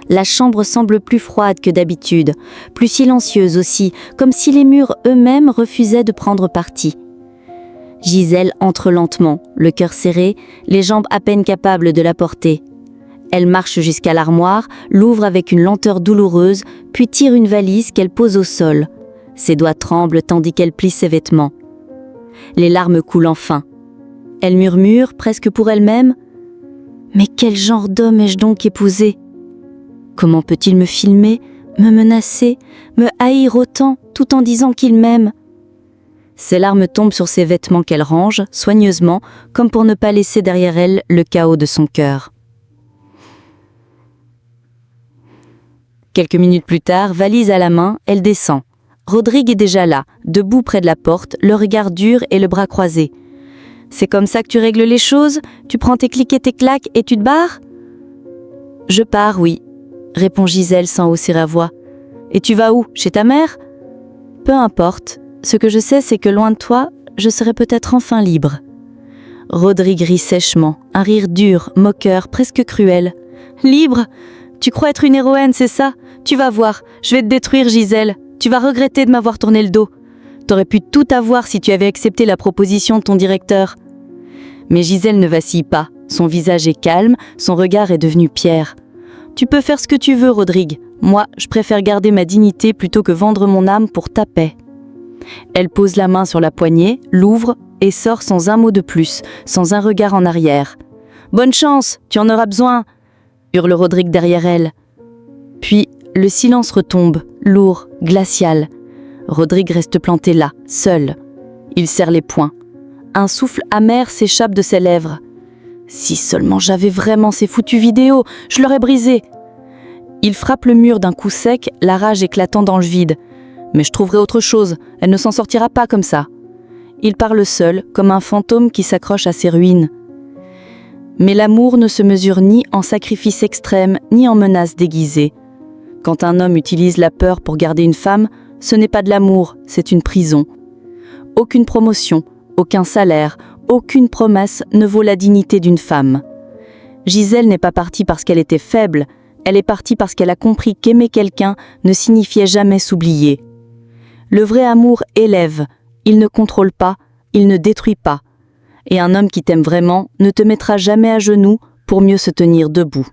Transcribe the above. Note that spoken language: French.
La chambre semble plus froide que d'habitude, plus silencieuse aussi, comme si les murs eux-mêmes refusaient de prendre parti. Gisèle entre lentement, le cœur serré, les jambes à peine capables de la porter. Elle marche jusqu'à l'armoire, l'ouvre avec une lenteur douloureuse, puis tire une valise qu'elle pose au sol. Ses doigts tremblent tandis qu'elle plie ses vêtements. Les larmes coulent enfin. Elle murmure, presque pour elle-même, « Mais quel genre d'homme ai-je donc épousé ? Comment peut-il me filmer, me menacer, me haïr autant, tout en disant qu'il m'aime ?» Ses larmes tombent sur ses vêtements qu'elle range, soigneusement, comme pour ne pas laisser derrière elle le chaos de son cœur. Quelques minutes plus tard, valise à la main, elle descend. Rodrigue est déjà là, debout près de la porte, le regard dur et le bras croisé. « C'est comme ça que tu règles les choses ? Tu prends tes clics et tes claques et tu te barres ?»« Je pars, oui, » répond Gisèle sans hausser la voix. « Et tu vas où ? Chez ta mère ? » ?»« Peu importe. Ce que je sais, c'est que loin de toi, je serai peut-être enfin libre. » Rodrigue rit sèchement, un rire dur, moqueur, presque cruel. « Libre ? Tu crois être une héroïne, c'est ça ? Tu vas voir, je vais te détruire, Gisèle. Tu vas regretter de m'avoir tourné le dos. T'aurais pu tout avoir si tu avais accepté la proposition de ton directeur. » Mais Gisèle ne vacille pas. Son visage est calme, son regard est devenu pierre. « Tu peux faire ce que tu veux, Rodrigue. Moi, je préfère garder ma dignité plutôt que vendre mon âme pour ta paix. » Elle pose la main sur la poignée, l'ouvre et sort sans un mot de plus, sans un regard en arrière. « Bonne chance, tu en auras besoin !» hurle Rodrigue derrière elle. Puis, le silence retombe, lourd, glacial. Rodrigue reste planté là, seul. Il serre les poings. Un souffle amer s'échappe de ses lèvres. « Si seulement j'avais vraiment ces foutues vidéos, je l'aurais brisé !» Il frappe le mur d'un coup sec, la rage éclatant dans le vide. « Mais je trouverai autre chose, elle ne s'en sortira pas comme ça. » Il parle seul, comme un fantôme qui s'accroche à ses ruines. Mais l'amour ne se mesure ni en sacrifice extrême, ni en menace déguisée. Quand un homme utilise la peur pour garder une femme, ce n'est pas de l'amour, c'est une prison. Aucune promotion, aucun salaire, aucune promesse ne vaut la dignité d'une femme. Gisèle n'est pas partie parce qu'elle était faible, elle est partie parce qu'elle a compris qu'aimer quelqu'un ne signifiait jamais s'oublier. Le vrai amour élève, il ne contrôle pas, il ne détruit pas. Et un homme qui t'aime vraiment ne te mettra jamais à genoux pour mieux se tenir debout.